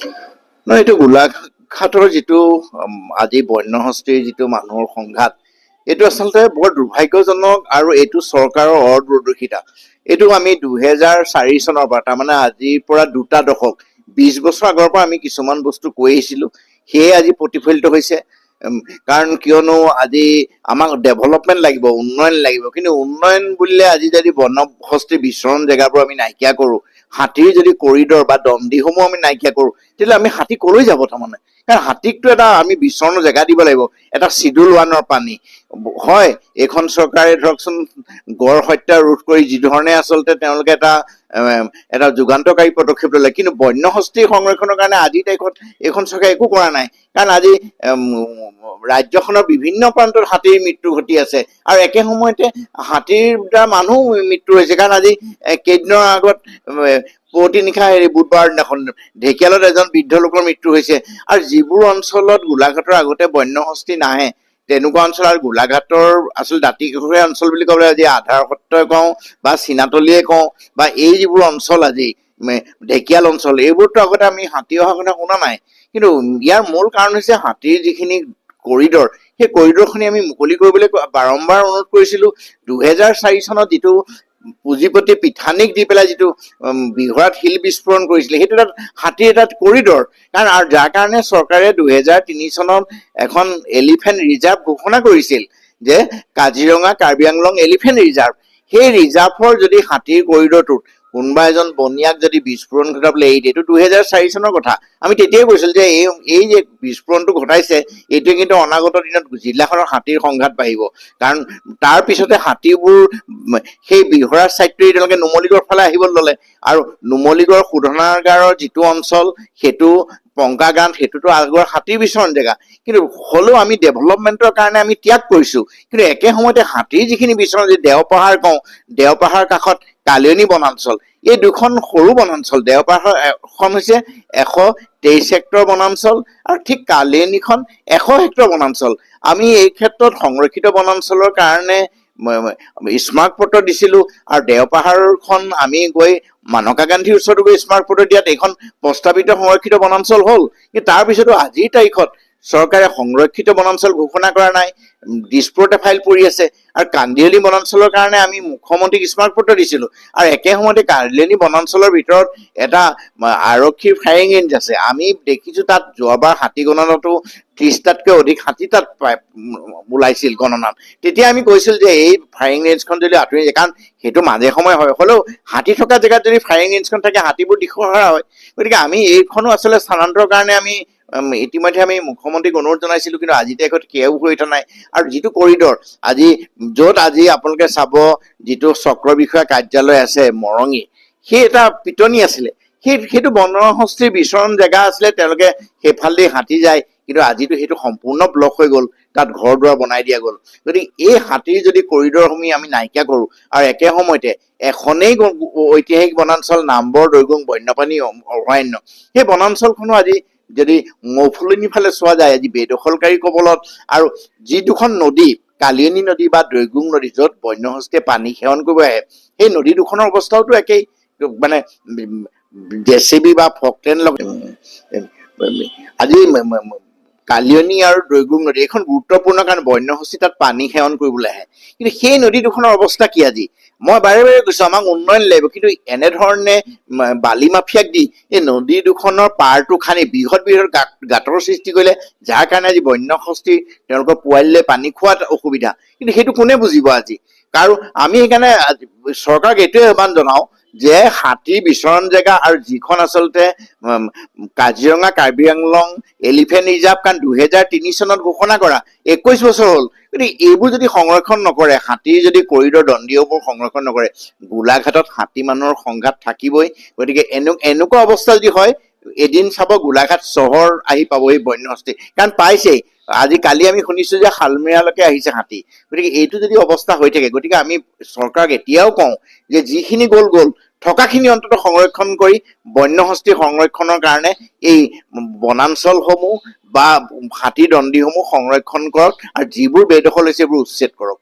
নহয়, এইটো গোলাঘাটৰ যিটো আজি বন্যহস্তীৰ যিটো মানুহৰ সংঘাত, এইটো আচলতে বৰ দুৰ্ভাগ্যজনক আৰু এইটো চৰকাৰৰ অদূৰদৰ্শিতা। এইটো আমি 2004 চনৰ পৰা, তাৰমানে আজিৰ পৰা 2টা দশক 20 বছৰ আগৰ পৰা আমি কিছুমান বস্তু কৈ আহিছিলোঁ, সেয়ে আজি প্ৰতিফলিত হৈছে। কাৰণ কিয়নো আজি আমাক ডেভেলপমেণ্ট লাগিব, উন্নয়ন লাগিব, কিন্তু উন্নয়ন বুলিলে আজি যদি বনহস্তীৰ বিচৰণ জেগাবোৰ আমি নাইকিয়া কৰোঁ, হাতীৰ যদি কৰিডৰ বা দণ্ডিসমূহ আমি নাইকিয়া কৰোঁ, তেতিয়াহ'লে আমি হাতী কলৈ যাব? তাৰমানে কাৰণ হাতীকটো এটা আমি বিচৰণৰ জেগা দিব লাগিব, এটা চিডুল 1ৰ পানী। হয়, এইখন চৰকাৰে ধৰকচোন গড় হত্যা ৰোধ কৰি যি ধৰণে আচলতে তেওঁলোকে এটা যুগান্তকাৰী পদক্ষেপ ল'লে, কিন্তু বন্যহস্তী সংৰক্ষণৰ কাৰণে আজিৰ তাৰিখত এইখন চৰকাৰে একো কৰা নাই। কাৰণ আজি ৰাজ্যখনৰ বিভিন্ন প্ৰান্তত হাতীৰ মৃত্যু ঘটি আছে, আৰু একে সময়তে হাতীৰ দ্বাৰা মানুহ মৃত্যু হৈছে। কাৰণ আজি কেইদিনৰ আগত পুৱতি নিশা বুধবাৰ দিনাখন ঢেকিয়ালত এজন বৃদ্ধ লোকৰ মৃত্যু হৈছে। আৰু যিবোৰ অঞ্চলত গোলাঘাটৰ আগতে বন্যহস্তী নাহে, তেনেকুৱা অঞ্চল, আৰু গোলাঘাটৰ আচলতে দাঁতিকাষৰীয়া অঞ্চল বুলি ক'বলৈ আজি আধাৰ সত্ৰই কওঁ বা চীনাতলীয়ে কওঁ বা এই যিবোৰ অঞ্চল আজি ঢেকিয়াল অঞ্চল, এইবোৰতো আগতে আমি হাতী অহা কথা শুনা নাই। কিন্তু ইয়াৰ মূল কাৰণ হৈছে হাতীৰ যিখিনি কৰিডৰ, সেই কৰিডৰখিনি আমি মুকলি কৰিবলৈ বাৰম্বাৰ অনুৰোধ কৰিছিলোঁ। 2004 চনত যিটো পুঁজিপতি পিঠানীক দি পেলাই যিটো বিঘৰাত শিল বিস্ফোৰণ কৰিছিলে, সেইটো এটা হাতীৰ এটা কৰিডৰ। কাৰণ আৰু যাৰ কাৰণে চৰকাৰে 2003 চনত এখন এলিফেণ্ট ৰিজাৰ্ভ ঘোষণা কৰিছিল, যে কাজিৰঙা কাৰ্বি আংলং এলিফেণ্ট ৰিজাৰ্ভ। সেই ৰিজাৰ্ভৰ যদি হাতীৰ কৰিডৰটোত কোনোবা এজন বনিয়াক যদি বিস্ফোৰণ ঘটাবলৈ এৰি দিয়ে, এইটো 2004 চনৰ কথা। আমি তেতিয়াই কৈছিল যে এই যে বিস্ফোৰণটো ঘটাইছে, এইটোৱে কিন্তু অনাগত দিনত জিলাখনৰ হাতীৰ সংঘাত বাঢ়িব। কাৰণ তাৰ পিছতে হাতীবোৰ সেই বিহৰা ছাইডটোৱে তেওঁলোকে নুমলীগড় ফালে আহিবলৈ ল'লে, আৰু নুমলীগড় শোধনাগাৰৰ যিটো অঞ্চল, সেইটো পংকা গান, সেইটোতো আগৰ হাতীৰ বিচৰণ জেগা। কিন্তু হ'লেও আমি ডেভেলপমেণ্টৰ কাৰণে আমি ত্যাগ কৰিছোঁ, কিন্তু একে সময়তে হাতীৰ যিখিনি বিচৰণ, যদি দেওপাহাৰ কওঁ, দেওপাহাৰ কাষত কালিয়নী বনাঞ্চল, এই দুখন সৰু বনাঞ্চল। দেওপাহাৰ এখন হৈছে 123 হেক্টৰ বনাঞ্চল, আৰু ঠিক কালিয়নীখন 100 হেক্টৰ বনাঞ্চল। আমি এই ক্ষেত্ৰত সংৰক্ষিত বনাঞ্চলৰ কাৰণে স্মাৰক পত্ৰ দিছিলোঁ, আৰু দেওপাহাৰখন আমি গৈ মানকা গান্ধীৰ ওচৰতো গৈ স্মাৰক পত্ৰ দিয়াত এইখন প্ৰস্তাৱিত সংৰক্ষিত বনাঞ্চল হ'ল। কিন্তু তাৰপিছতো আজিৰ তাৰিখত চৰকাৰে সংৰক্ষিত বনাঞ্চল ঘোষণা কৰা নাই, দিছপুৰতে ফাইল পৰি আছে। আৰু কান্দিয়লী বনাঞ্চলৰ কাৰণে আমি মুখ্যমন্ত্ৰীক স্মাৰক পত্ৰ দিছিলোঁ, আৰু একে সময়তে কান্দিয়লী বনাঞ্চলৰ ভিতৰত এটা আৰক্ষীৰ ফায়াৰিং ৰেঞ্জ আছে। আমি দেখিছোঁ তাত যোৱাবাৰ হাতী গণনাতো 30টাতকৈ অধিক হাতী তাত ওলাইছিল গণনাত। তেতিয়া আমি কৈছিলোঁ যে এই ফায়াৰিং ৰেঞ্জখন যদি আঁতৰি যায়, কাৰণ সেইটো মাজে সময়ে হয়, হ'লেও হাতী থকা জেগাত যদি ফায়াৰিং ৰেঞ্জখন থাকে, হাতীবোৰ দিশহাৰা হয়। গতিকে আমি এইখনো আচলতে স্থানান্তৰৰ কাৰণে আমি ইতিমধ্যে আমি মুখ্যমন্ত্ৰীক অনুৰোধ জনাইছিলোঁ, কিন্তু আজি তাৰিখত সেয়াও হৈ থকা নাই। আৰু যিটো কৰিডৰ আজি, য'ত আজি আপোনালোকে চাব যিটো চক্ৰ বিষয়া কাৰ্যালয় আছে মৰঙী, সেই এটা পিটনি আছিলে, সেইটো বনহস্তীৰ বিচৰণ জেগা আছিলে। তেওঁলোকে সেইফালেদি হাতী যায়, কিন্তু আজিতো সেইটো সম্পূৰ্ণ ব্লক হৈ গ'ল, তাত ঘৰ দুৱাৰ বনাই দিয়া গ'ল। গতিকে এই হাতীৰ যদি কৰিডৰসমূহ আমি নাইকিয়া কৰোঁ, আৰু একে সময়তে এখনেই ঐতিহাসিক বনাঞ্চল নামবৰ দৈগুং বন্যপ্ৰাণী অভয়াৰণ্য, সেই বনাঞ্চলখনো আজি যদি মৌফুলনিৰ ফালে চোৱা যায়, আজি বেদখলকাৰী কবলত, আৰু যি দুখন নদী, কালিয়নী নদী বা দৈগুং নদী, য'ত বন্যহস্তীয়ে পানী সেৱন কৰিব আহে, সেই নদী দুখনৰ অৱস্থাওতো একেই। মানে জেচিবি বা ফকলেন আজি কালিয়নী আৰু দৈগুং নদী এইখন গুৰুত্বপূৰ্ণ, কাৰণ বন্যহস্তী তাত পানী সেৱন কৰিবলৈ আহে। কিন্তু সেই নদী দুখনৰ অৱস্থা কি আজি? মই বাৰে বাৰে কৈছোঁ, আমাক উন্নয়ন লাগিব, কিন্তু এনেধৰণে বালি মাফিয়াক দি এই নদী দুখনৰ পাৰটো খানি বৃহৎ বৃহৎ গাঁতৰ সৃষ্টি কৰিলে, যাৰ কাৰণে আজি বন্যহস্তী তেওঁলোকৰ পোৱালিলে পানী খোৱাত অসুবিধা। কিন্তু সেইটো কোনে বুজিব আজি? কাৰণ আমি সেইকাৰণে চৰকাৰক এইটোৱে আহ্বান জনাওঁ যে হাতীৰ বিচৰণ জেগা, আৰু যিখন আচলতে কাজিৰঙা কাৰ্বি আংলং এলিফেণ্ট ৰিজাৰ্ভ, কাৰণ 2003 চনত ঘোষণা কৰা, 21 বছৰ হ'ল। গতিকে এইবোৰ যদি সংৰক্ষণ নকৰে, হাতীৰ যদি কৰিডৰ দণ্ডিবোৰ সংৰক্ষণ নকৰে, গোলাঘাটত হাতী মানুহৰ সংঘাত থাকিবই। গতিকে এনেকুৱা অৱস্থা যদি হয়, এদিন চাব গোলাঘাট চহৰ আহি পাবহি বন্যহস্তী, কাৰণ পাইছেই। আজি কালি আমি শুনিছোঁ যে শালমিৰালৈকে আহিছে হাতী। গতিকে এইটো যদি অৱস্থা হৈ থাকে, গতিকে আমি চৰকাৰক এতিয়াও কওঁ যে যিখিনি গ'ল থকাখিনি অন্ততঃ সংৰক্ষণ কৰি বন্যহস্তী সংৰক্ষণৰ কাৰণে এই বনাঞ্চলসমূহ বা হাতী দণ্ডিসমূহ সংৰক্ষণ কৰক, আৰু যিবোৰ বেদখল হৈছে সেইবোৰ উচ্ছেদ কৰক।